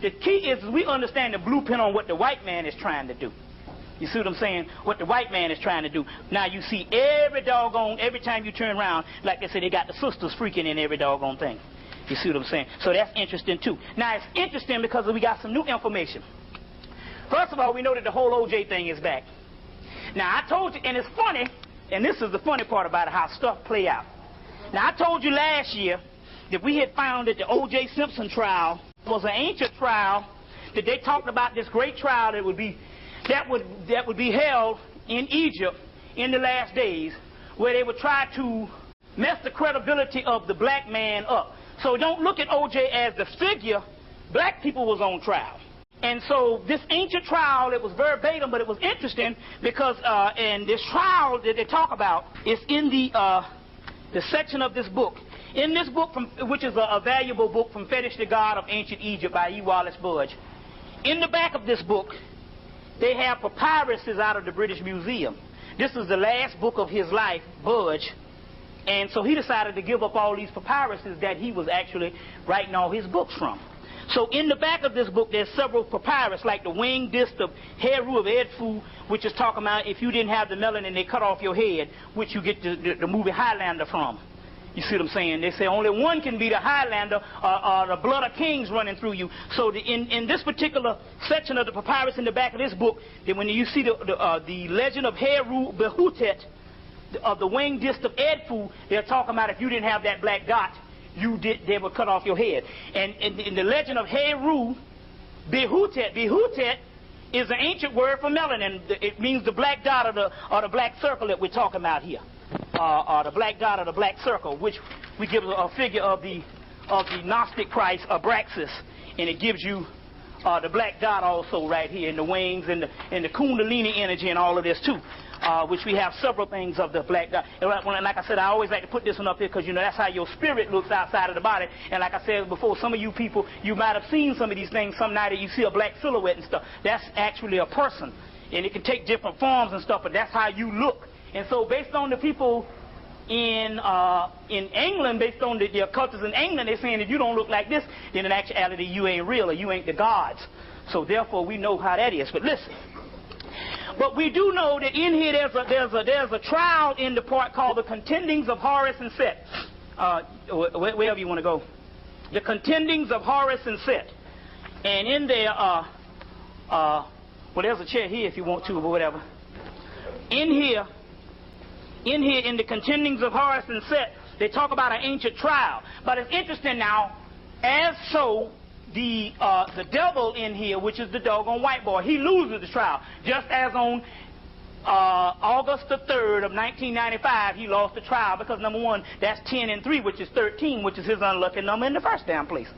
The key is we understand the blueprint on what the white man is trying to do. You see what I'm saying? What the white man is trying to do. Now you see every time you turn around, like they say, they got the sisters freaking in every doggone thing. You see what I'm saying? So that's interesting too. Now it's interesting because we got some new information. First of all, we know that the whole OJ thing is back. Now I told you, and it's funny, and this is the funny part about it, how stuff play out. Now I told you last year that we had found that the O.J. Simpson trial was an ancient trial, that they talked about this great trial that would be held in Egypt in the last days, where they would try to mess the credibility of the black man up. So don't look at O.J. as the figure. Black people was on trial. And so this ancient trial, it was verbatim, but it was interesting because in this trial that they talk about, it's in the section of this book. In this book, which is a valuable book, From Fetish to God of Ancient Egypt by E. Wallace Budge, in the back of this book, they have papyruses out of the British Museum. This is the last book of his life, Budge, and so he decided to give up all these papyruses that he was actually writing all his books from. So in the back of this book, there's several papyrus, like the winged disc of Heru of Edfu, which is talking about if you didn't have the melanin, they cut off your head, which you get the movie Highlander from. You see what I'm saying? They say only one can be the Highlander, or the blood of kings running through you. So in this particular section of the papyrus in the back of this book, that when you see the legend of Heru Behutet, of the winged disc of Edfu, they're talking about if you didn't have that black dot, they would cut off your head. And in the legend of Heru Behutet, Behutet is an ancient word for melanin. It means the black dot or the black circle that we're talking about here. Or the black dot or the black circle, which we give a figure of the Gnostic Christ, Abraxas, and it gives you the black dot also right here in the wings and the Kundalini energy and all of this too, which we have several things of the black dot. And like I said, I always like to put this one up here because, you know, that's how your spirit looks outside of the body. And like I said before, some of you people, you might have seen some of these things some night that you see a black silhouette and stuff. That's actually a person, and it can take different forms and stuff, but that's how you look. And so based on the people in England, based on the occultists in England, they're saying if you don't look like this, then in actuality you ain't real or you ain't the gods. So therefore we know how that is. But listen, but we do know that in here there's a trial in the part called the Contendings of Horus and Set. Wherever you want to go. The Contendings of Horus and Set. And in there, well, there's a chair here if you want to, or whatever. In here, in the Contendings of Horus and Set, they talk about an ancient trial. But it's interesting now, as so, the devil in here, which is the doggone white boy, he loses the trial. Just as on August the 3rd of 1995, he lost the trial because, number one, that's 10 and 3, which is 13, which is his unlucky number in the first damn place.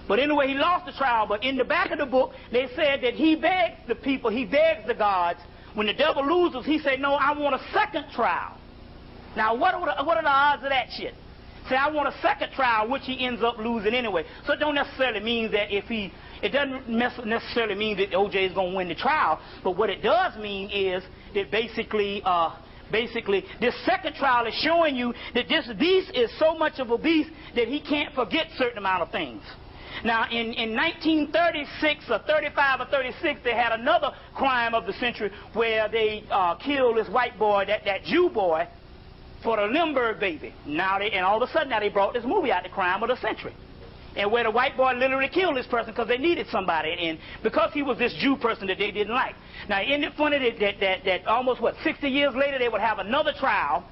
But anyway, he lost the trial. But in the back of the book, they said that he begs the people, he begs the gods. When the devil loses, he said, no, I want a second trial. Now, what are the odds of that shit? Say, I want a second trial, which he ends up losing anyway. So it don't necessarily mean that it doesn't necessarily mean that OJ is going to win the trial. But what it does mean is that basically, this second trial is showing you that this beast is so much of a beast that he can't forget certain amount of things. Now, in 1936 or 35 or 36, they had another crime of the century where they killed this white boy, that Jew boy, for the Limburg baby. Now and all of a sudden now they brought this movie out, The Crime of the Century, and where the white boy literally killed this person because they needed somebody, and because he was this Jew person that they didn't like. Now, isn't it funny that almost 60 years later they would have another trial?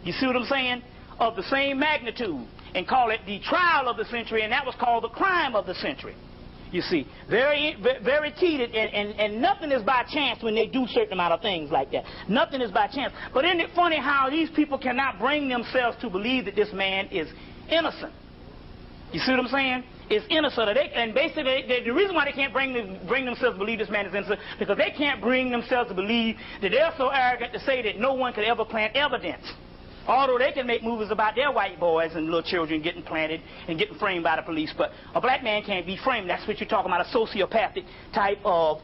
You see what I'm saying? Of the same magnitude, and call it the trial of the century, and that was called the crime of the century. You see, very, very key, and nothing is by chance when they do certain amount of things like that. Nothing is by chance. But isn't it funny how these people cannot bring themselves to believe that this man is innocent? You see what I'm saying? Is innocent. And basically, the reason why they can't bring themselves to believe this man is innocent, because they can't bring themselves to believe that they're so arrogant to say that no one could ever plant evidence. Although they can make movies about their white boys and little children getting planted and getting framed by the police, but a black man can't be framed. That's what you're talking about, a sociopathic type of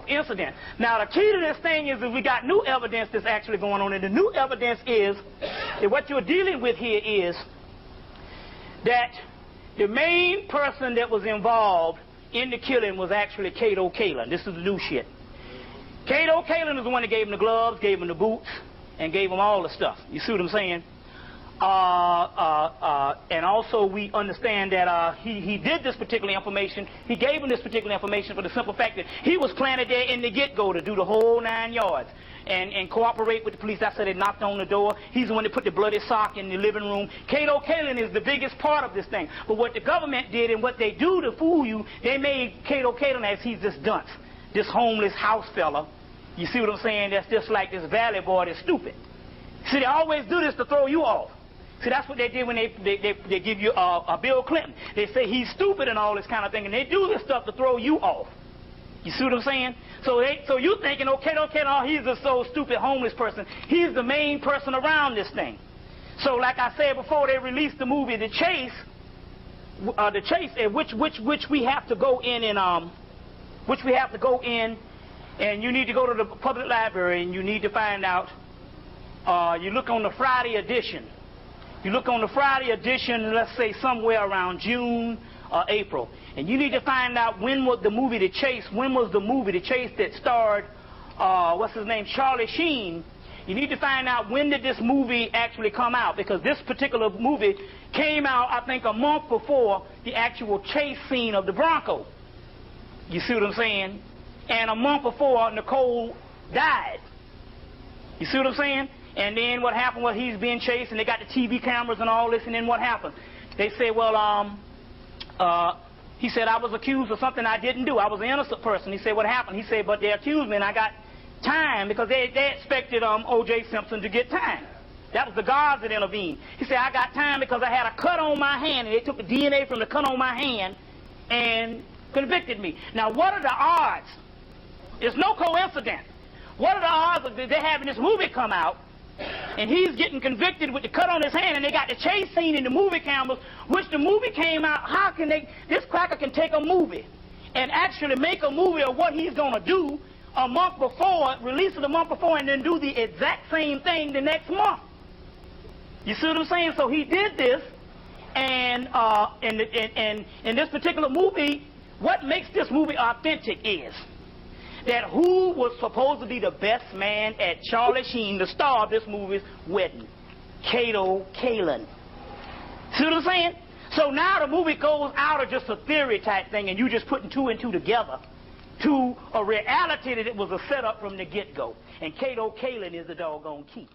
incident. Now, the key to this thing is that we got new evidence that's actually going on, and the new evidence is that what you're dealing with here is that The main person that was involved in the killing was actually Cato Kaelin. This is the new shit. Cato Kaelin is the one that gave him the gloves, gave him the boots, and gave him all the stuff. You see what I'm saying? And also we understand that he did this particular information. He gave him this particular information for the simple fact that he was planted there in the get-go to do the whole 9 yards and cooperate with the police. That's why they knocked on the door. He's the one that put the bloody sock in the living room. Cato Kaelin is the biggest part of this thing. But what the government did and what they do to fool you, they made Cato Kaelin as he's this dunce, this homeless house fella. You see what I'm saying? That's just like this valley boy that's stupid. See, they always do this to throw you off. See, that's what they did when they give you Bill Clinton. They say he's stupid and all this kind of thing, and they do this stuff to throw you off. You see what I'm saying? So you thinking, okay, he's a so stupid homeless person. He's the main person around this thing. So like I said before, they released the movie The Chase, which we have to go in and and you need to go to the public library and you need to find out. You look on the Friday edition. You look on the Friday edition, let's say somewhere around June or April, and you need to find out when was the movie The Chase. When was the movie The Chase that starred what's his name, Charlie Sheen? You need to find out when did this movie actually come out, because this particular movie came out, I think, a month before the actual chase scene of the Bronco. You see what I'm saying? And a month before Nicole died. You see what I'm saying? And then what happened was he's being chased, and they got the TV cameras and all this, and then what happened? They say, well, he said, I was accused of something I didn't do. I was an innocent person. He said, what happened? He said, but they accused me, and I got time, because they expected O.J. Simpson to get time. That was the guards that intervened. He said, I got time because I had a cut on my hand, and they took the DNA from the cut on my hand and convicted me. Now, what are the odds? It's no coincidence. What are the odds of they having this movie come out, and he's getting convicted with the cut on his hand, and they got the chase scene in the movie cameras, which the movie came out. How can this cracker can take a movie and actually make a movie of what he's going to do a month before, release it a month before, and then do the exact same thing the next month? You see what I'm saying? So he did this, and in this particular movie, what makes this movie authentic is that who was supposed to be the best man at Charlie Sheen, the star of this movie's wedding? Cato Kaelin. See what I'm saying? So now the movie goes out of just a theory type thing, and you just putting 2 and 2 together to a reality that it was a setup from the get-go. And Cato Kaelin is the doggone key.